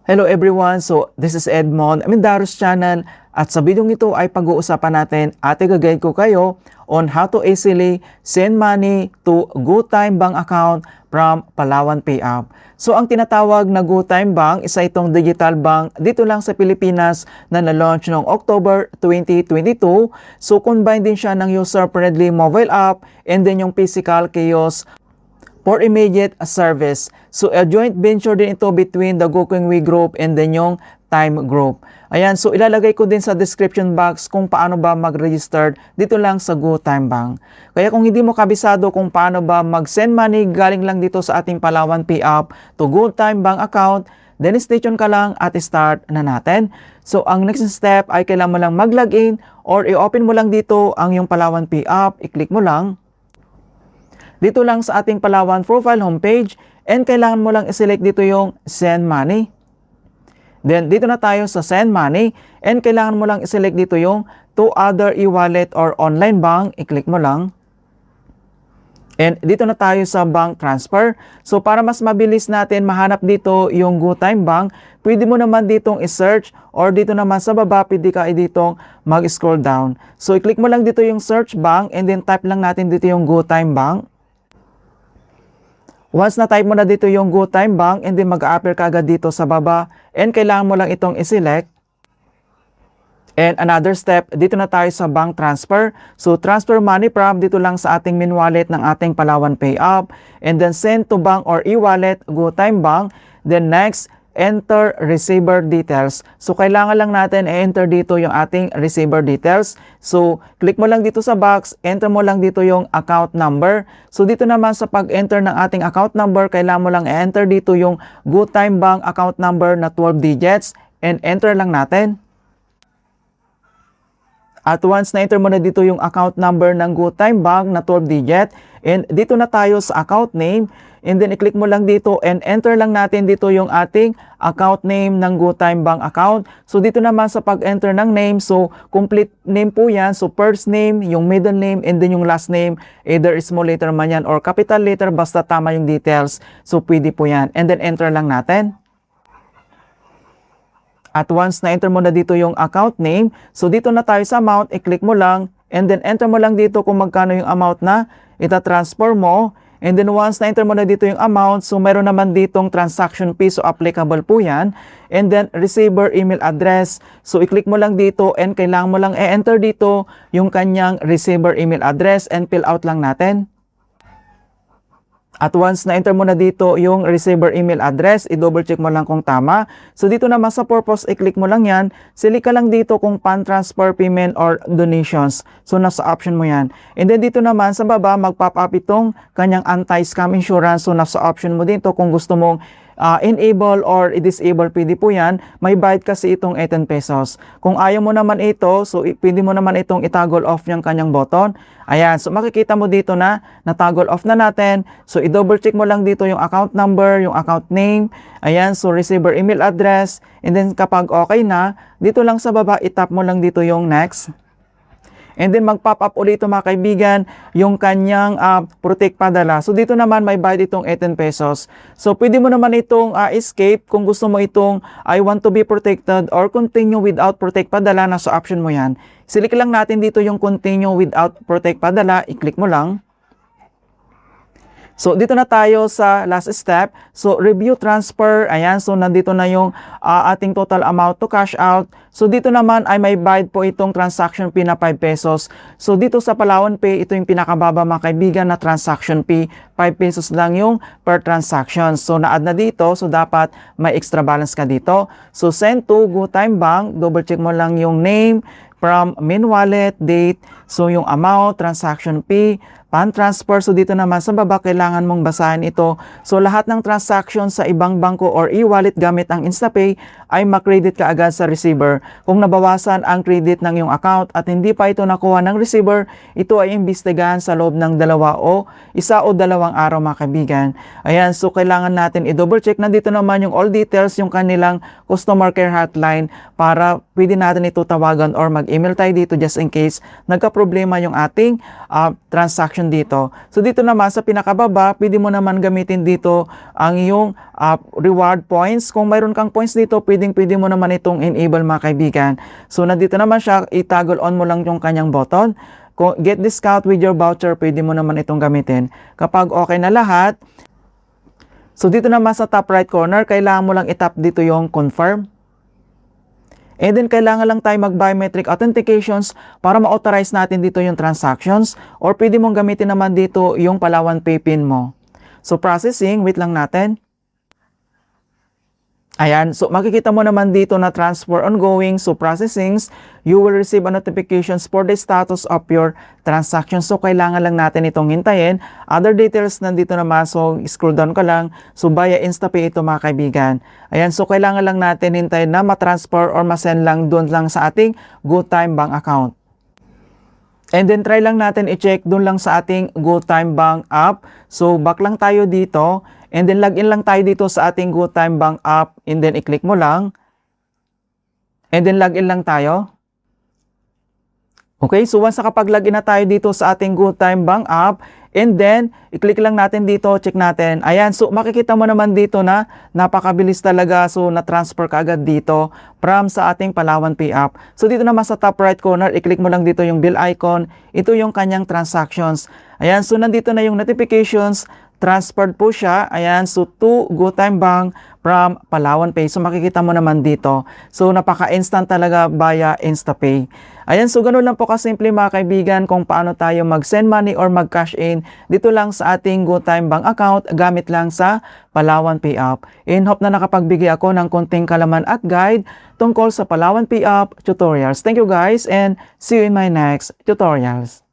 Hello everyone, so this is Edmond, Amindaros Channel, at sa video ito ay pag-uusapan natin at i-guide ko kayo on how to easily send money to GoTime Bank account from Palawan PayUp. So ang tinatawag na GoTime Bank, isa itong digital bank dito lang sa Pilipinas na na-launch noong October 2022. So combine din siya ng user-friendly mobile app and then yung physical kiosk for immediate service. So, a joint venture din ito between the GoKingWay Group and then yung Time Group. Ayan, so ilalagay ko din sa description box kung paano ba mag-register dito lang sa GoTime Bank. Kaya kung hindi mo kabisado kung paano ba mag-send money galing lang dito sa ating Palawan PayUp to GoTime Bank account, then stay tuned ka lang at start na natin. So, ang next step ay kailangan mo lang mag-login or i-open mo lang dito ang yung Palawan PayUp, i-click mo lang dito lang sa ating Palawan profile homepage and kailangan mo lang i-select dito yung send money. Then dito na tayo sa send money and kailangan mo lang i-select dito yung to other e-wallet or online bank, i-click mo lang. And dito na tayo sa bank transfer. So para mas mabilis natin mahanap dito yung GoTime Bank, pwede mo naman ditong i-search or dito naman sa baba pwede ka ditong mag-scroll down. So i-click mo lang dito yung search bank and then type lang natin dito yung GoTime Bank. Once na type mo na dito yung GoTime Bank and then mag-a-appear ka agad dito sa baba and kailangan mo lang itong i-select. And another step, dito na tayo sa bank transfer. So transfer money from dito lang sa ating main wallet ng ating Palawan PayUp and then send to bank or e-wallet GoTime Bank. Then next, enter receiver details. So kailangan lang natin i-enter dito yung ating receiver details. So click mo lang dito sa box, enter mo lang dito yung account number. So dito naman sa pag-enter ng ating account number, kailangan mo lang i-enter dito yung GoTime Bank account number na 12 digits and enter lang natin. At once na-enter mo na dito yung account number ng GoTime Bank na 12 digit, and dito na tayo sa account name, and then i-click mo lang dito and enter lang natin dito yung ating account name ng GoTime Bank account. So dito naman sa pag-enter ng name, so complete name po yan. So first name, yung middle name, and then yung last name, either small letter man yan or capital letter, basta tama yung details. So pwede po yan. And then enter lang natin. At once na-enter mo na dito yung account name, so dito na tayo sa amount, i-click mo lang, and then enter mo lang dito kung magkano yung amount na ita-transfer mo. And then once na-enter mo na dito yung amount, so meron naman ditong transaction fee, so applicable po yan. And then receiver email address, so i-click mo lang dito and kailangan mo lang i-enter dito yung kanyang receiver email address and fill out lang natin. At once na-enter mo na dito yung receiver email address, i-double check mo lang kung tama. So dito naman sa purpose, i-click mo lang yan. Select ka lang dito kung pan transfer, payment, or donations. So nasa option mo yan. And then dito naman sa baba, mag-pop up itong kanyang anti-scam insurance. So nasa option mo dito kung gusto mong enable or i-disable, pwede po yan. May bayad kasi itong 18 pesos. Kung ayaw mo naman ito, so pwede mo naman itong i-toggle off yung kanyang button. Ayan, so makikita mo dito na na-toggle off na natin. So i-double check mo lang dito yung account number, yung account name. Ayan, so receiver email address. And then kapag okay na, dito lang sa baba, i-tap mo lang dito yung next. And then mag-pop up ulit ito mga kaibigan, yung kanyang protect padala. So dito naman may bayad itong 18 pesos. So pwede mo naman itong escape kung gusto mo itong I want to be protected or continue without protect padala, nasa option mo yan. Select lang natin dito yung continue without protect padala, i-click mo lang. So dito na tayo sa last step. So review transfer, ayan, so nandito na yung ating total amount to cash out. So dito naman ay may bayad po itong transaction fee na 5 pesos. So dito sa Palawan Pay, ito yung pinakababa mga kaibigan na transaction fee, 5 pesos lang yung per transaction. So na-add na dito, so dapat may extra balance ka dito. So send to GoTime Bank, double check mo lang yung name, from main wallet, date, so yung amount, transaction fee, pan transfer. So dito naman sa baba, kailangan mong basahin ito. So lahat ng transaction sa ibang bangko or e-wallet gamit ang InstaPay ay makredit ka agad sa receiver. Kung nabawasan ang credit ng iyong account at hindi pa ito nakuha ng receiver, ito ay imbestigahan sa loob ng 1 o 2 araw mga kaibigan. Ayan, so kailangan natin i-double check. Nandito naman yung all details, yung kanilang customer care hotline para pwede natin ito tawagan or mag-email tayo dito just in case nagka-problema yung ating transaction dito. So dito naman sa pinakababa, pwede mo naman gamitin dito ang iyong reward points. Kung mayroon kang points dito, pwede mo naman itong enable mga kaibigan. So nandito naman siya, i-toggle on mo lang yung kanyang button. Kung get discount with your voucher, pwede mo naman itong gamitin. Kapag okay na lahat, so dito naman sa top right corner, kailangan mo lang itap dito yung confirm. And then kailangan lang tayo mag-biometric authentications para ma-authorize natin dito yung transactions, or pwede mong gamitin naman dito yung Palawan Pay PIN mo. So processing, wait lang natin. Ayan, so makikita mo naman dito na transfer ongoing. So processings, you will receive a notifications for the status of your transaction. So kailangan lang natin itong hintayin. Other details nandito naman, so scroll down ka lang. So via InstaPay ito mga kaibigan. Ayan, so kailangan lang natin hintayin na matransfer or masend lang doon lang sa ating GoTyme Bank account. And then try lang natin i-check doon lang sa ating GoTyme Bank app. So back lang tayo dito. And then login lang tayo dito sa ating GoTyme Bank app. And then i-click mo lang. And then login lang tayo. Okay, so once nakapag-login na tayo dito sa ating GoTyme Bank app, and then i-click lang natin dito, check natin. Ayan, so makikita mo naman dito na napakabilis talaga. So na-transfer ka agad dito from sa ating Palawan Pay app. So dito naman sa top right corner, i-click mo lang dito yung bill icon. Ito yung kanyang transactions. Ayan, so nandito na yung notifications. Transferred po siya, ayan, so to GoTyme Bank from Palawan Pay. So makikita mo naman dito. So napaka-instant talaga via InstaPay. Ayan, so ganun lang po kasimple mga kaibigan kung paano tayo mag-send money or mag-cash in dito lang sa ating GoTyme Bank account gamit lang sa Palawan Pay app. And hope na nakapagbigay ako ng konting kalaman at guide tungkol sa Palawan Pay app tutorials. Thank you guys and see you in my next tutorials.